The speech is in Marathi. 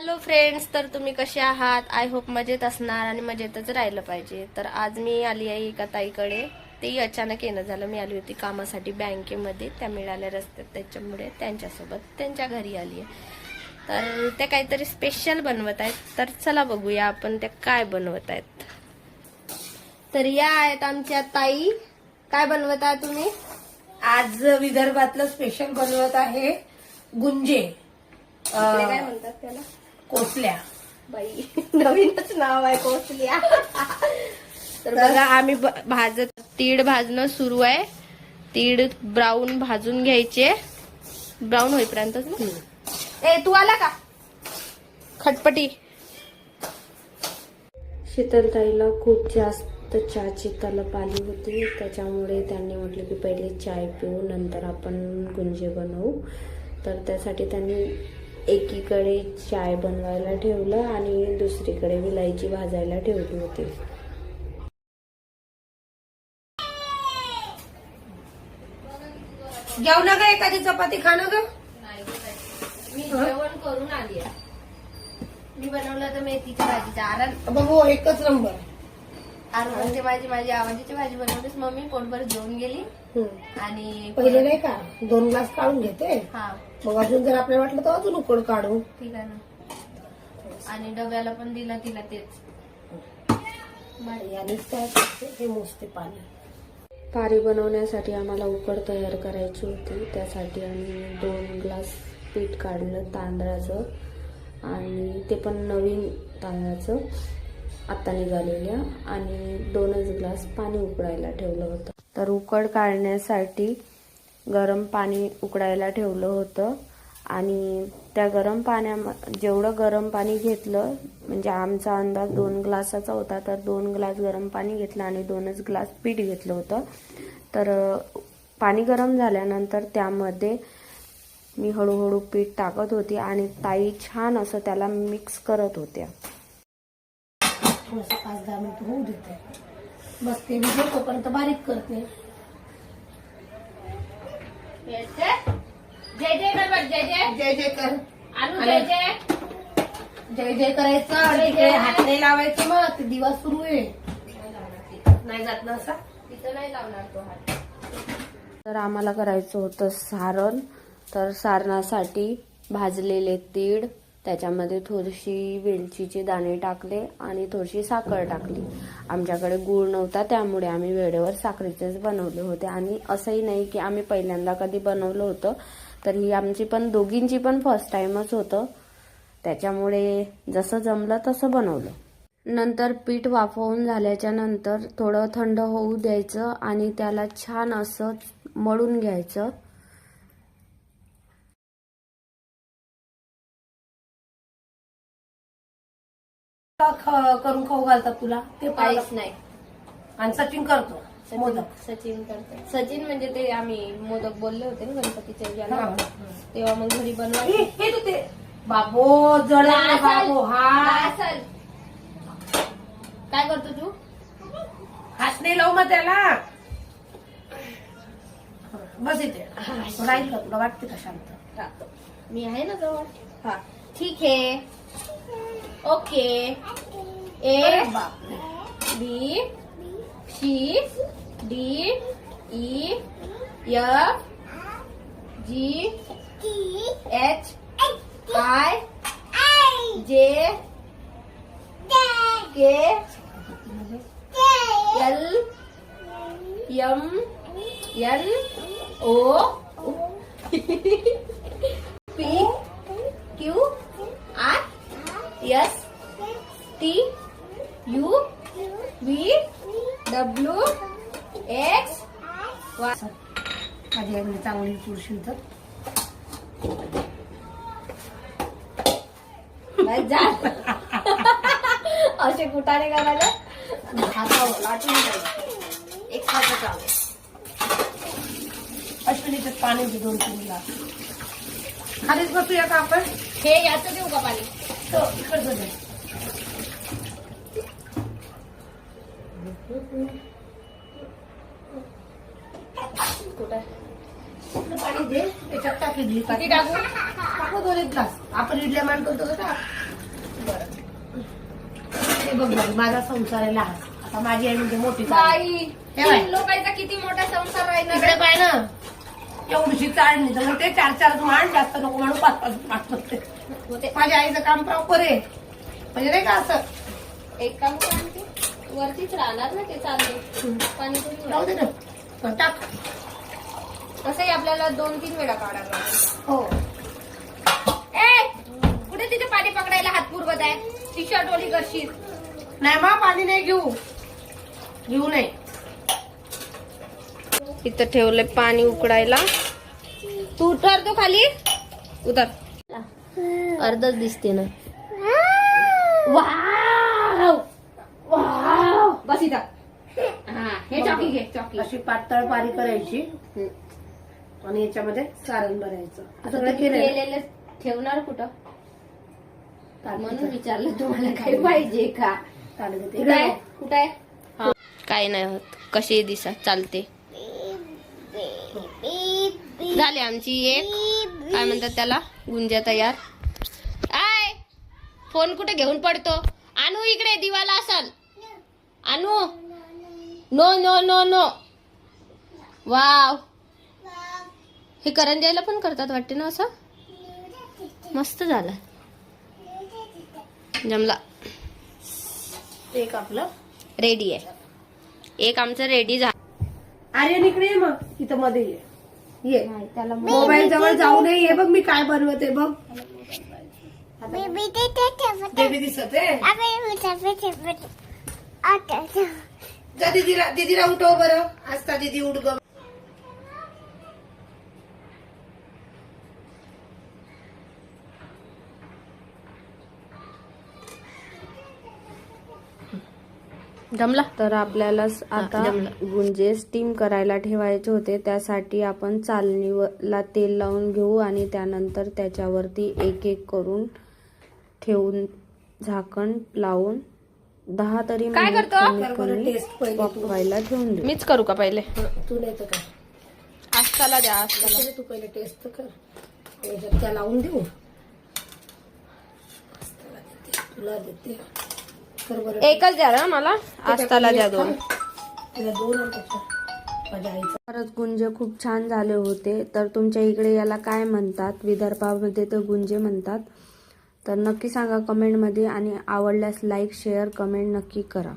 हॅलो फ्रेंड्स, तर तुम्ही कसे आहात? आय होप मजेत असणार आणि मजेतच राहिलं पाहिजे. तर आज मी आली आहे एका ताईकडे. तेही अचानक येणं झालं. मी आली होती कामासाठी बँकेमध्ये, त्या मिळाल्या रस्त्यात, त्याच्यामुळे त्यांच्यासोबत त्यांच्या घरी आली आहे. तर त्या काहीतरी स्पेशल बनवत आहेत. तर चला बघूया आपण त्या काय बनवत आहेत. तर या आहेत आमच्या ताई. काय बनवत आहात तुम्ही? आज विदर्भातलं स्पेशल बनवत आहे गुंजे. काय म्हणतात त्याला? कोसल्या. बाई, नवीनच नाव आहे कोसल्या. तर बघा, आम्ही भाजत, तीळ भाजणं सुरू आहे. तीळ ब्राऊन भाजून घ्यायचे, ब्राऊन होईपर्यंतच ना. ए तू आला का खटपटी? शीतलताईला खूप जास्त चहाची तलप आली होती, त्याच्यामुळे त्यांनी म्हटलं की पहिले चाय पिऊ, नंतर आपण गुंजे बनवू. तर त्यासाठी त्यांनी एकीकडे चाय बनवायला ठेवलं आणि दुसरीकडे विलायची भाजायला ठेवली होती. जेव ना ग, एखादी चपाती खा ना ग. मी जेवण करून आली आहे. मी बनवलं तर मेथीच्या भाजीचा आरण. बघू, एकच नंबर. आरणची भाजी, माझी आवडीची भाजी बनवलीस मम्मी. पोटभर जेवून गेली. आणि पहिले नाही का 2 ग्लास काढून घेते, हा मग अजून जर आपल्याला वाटलं तर अजून उकड काढू. ठीक आहे ना. आणि डब्याला पण दिला तिला तेच. यानेच काय करते, हे मोजते पाणी. पारी बनवण्यासाठी आम्हाला उकड तयार करायची होती. त्यासाठी आम्ही 2 ग्लास पीठ काढलं तांदळाचं, आणि ते पण नवीन तांदळाचं, आत्ता निघालेल्या. आणि 2च ग्लास पाणी उकडायला ठेवलं होतं. तर उकड काढण्यासाठी गरम पाणी उकडायला ठेवलं होतं. आणि त्या गरम जेवढं गरम पाणी घेतलं, म्हणजे आमचा अंदाज 2 ग्लासाचा होता, तर 2 ग्लास गरम पाणी घेतलं आणि 2च ग्लास पीठ घेतलं होतं. तर पाणी गरम झाल्यानंतर त्यामध्ये मी हळूहळू पीठ टाकत होती आणि ताई छान असं त्याला मिक्स करत होत्या. थोडंसं 5-10 मिनिट होऊ देते. बस ते मी तोपर्यंत बारीक करते. जय जय कर, जय जय जय जय कर. आणू, जय जय जय जय करायचं आणि ते हात नाही लावायचं. मग ते दिवा सुरू आहे, नाही जात ना असा. तिथं नाही लावणार तो हात. तर आम्हाला करायचं होतं सारण. तर सारणासाठी भाजलेले तीळ, त्याच्यामध्ये थोडीशी वेलचीचे दाणे टाकले आणि थोडीशी साखर टाकली. आमच्याकडे गूळ नव्हता, त्यामुळे आम्ही वेळेवर साखरेचेच बनवले होते. आणि असंही नाही की आम्ही पहिल्यांदा कधी बनवलं होतं, तर ही आमची पण दोघींची पण फर्स्ट टाइमच होतं. त्याच्यामुळे जसं जमलं तसं बनवलं. नंतर पीठ वाफवून झाल्याच्या नंतर थोडं थंड होऊ द्यायचं आणि त्याला छान असं मळून घ्यायचं. करून खाऊ घालतात तुला ते काहीच नाही. आणि सचिन करतो मोदक. सचिन करतो. सचिन म्हणजे ते आम्ही मोदक बोलले होते ना गणपतीच्या वेळेला, तेव्हा मग घरी बनवायचे. हे तू ते बाबो जड बाबो. हा काय करतो तू? हात नाही लावू मग त्याला. बस इथे राहील का तुला? वाटते का शांत? राहतो मी, आहे ना जवळ. हा ठीक आहे, okay. A B C D E F G H I J K L M N O P Q R S T U V W X Y. माझी आई चांगली पुरुषी तर जा. असे कुठाने करायला हातावर लाटून जायचं. एक हात चालू. अश्विनीचं पाणी 2-3 ग्लास खालीच बसूया का आपण? हे याचं देऊ का पाणी? तो इकडचं दे. कुठं पाणी दे, त्याच्यात टाक इडली. किती टाकू? टाकू 2 ग्लास. आपण इडल्या मान करतो का? बघ बाई, माझा संसार आहे लहान, आता माझी आई म्हणजे मोठी बाई हे बाय. 3 लोकांचा किती मोठा संसार राहिला इकडे पाय ना, एवढीशी चाळणी तर मग ते 4 मान जास्त नको म्हणून 5 मान बसते. होते. माझ्या आईचं काम प्रॉपर आहे, म्हणजे नाही का असं. एक काम कर आणखी. वरतीच राहणार ना ते चालू पाणीपुरी राहू दे ना, मग टाक. तसंही आपल्याला 2-3 वेळा काढायला लागेल. हो ए कुठे तिथे पाणी पकडायला हात पुरवत आहे, टी शर्ट ओली करशील. नाही मा, पाणी नाही घेऊ नये. इथं ठेवले पाणी उकडायला. तू उतर, तू खाली उतर. अर्धच दिसते ना. वाव वाव, बस इथं. हा, हे चॉकी घे, चॉकी. अशी पातळ पारी करायची आणि याच्यामध्ये सारण भरायचं. आता सगळं तुम्ही केलं केलेलं ठेवणार कुठं म्हणून विचारलं तुम्हाला काही पाहिजे का. कुठं आहे, कुठं आहे. काय नाही होत, कशी दिसा चालते. झाली आमची एक काय म्हणतात त्याला गुंजा तयार. आय फोन कुठे घेऊन पडतो. आणू इकडे, दिवाला असाल. आणू. No no no no. Wow, हे करंजायला पण करतात वाटते ना असं. मस्त झालं, जमला. एक आपलं रेडी आहे. एक आमचं रेडी झालं. आर्यन इकडे ये, मग इथं मध्ये ये. त्याला मोबाईल जवळ जाऊ नये. हे बघ मी काय बनवते बघ. देवी दिसत आहे. जा दीदीला उठव बरं. आजता दीदी उठ ग. जमला. तर आपल्याला आता गुंजे स्टीम करायला ठेवायचे होते. त्यासाठी आपण चालणीला तेल लावून घेऊ आणि त्यानंतर त्याच्यावरती एक एक करून ठेवून झाकण लावून 10 तरी काय मिनिट करतो? कमीत बरं, कमी टेस्ट पहिले पॉप तू. व्हायला ठेवून देऊ. मीच करू का पहिले. तू नाही तर काय, आस्ताला द्या, आस्ताला. तू पहिले टेस्ट कर. याच्यात त्या लावून देऊ. तुला देते. कर बरं. एकच द्या ना मला, आस्ताला द्या 2. तिला 2 आणि त्याच्यात माझ्या आईचा. खरंच गुंजे खूप छान झाले होते. तर तुमच्या इकडे याला काय म्हणतात, विदर्भामध्ये तर गुंजे म्हणतात. तर नक्की सांगा कमेंटमध्ये आणि आवडल्यास लाईक शेअर कमेंट नक्की करा.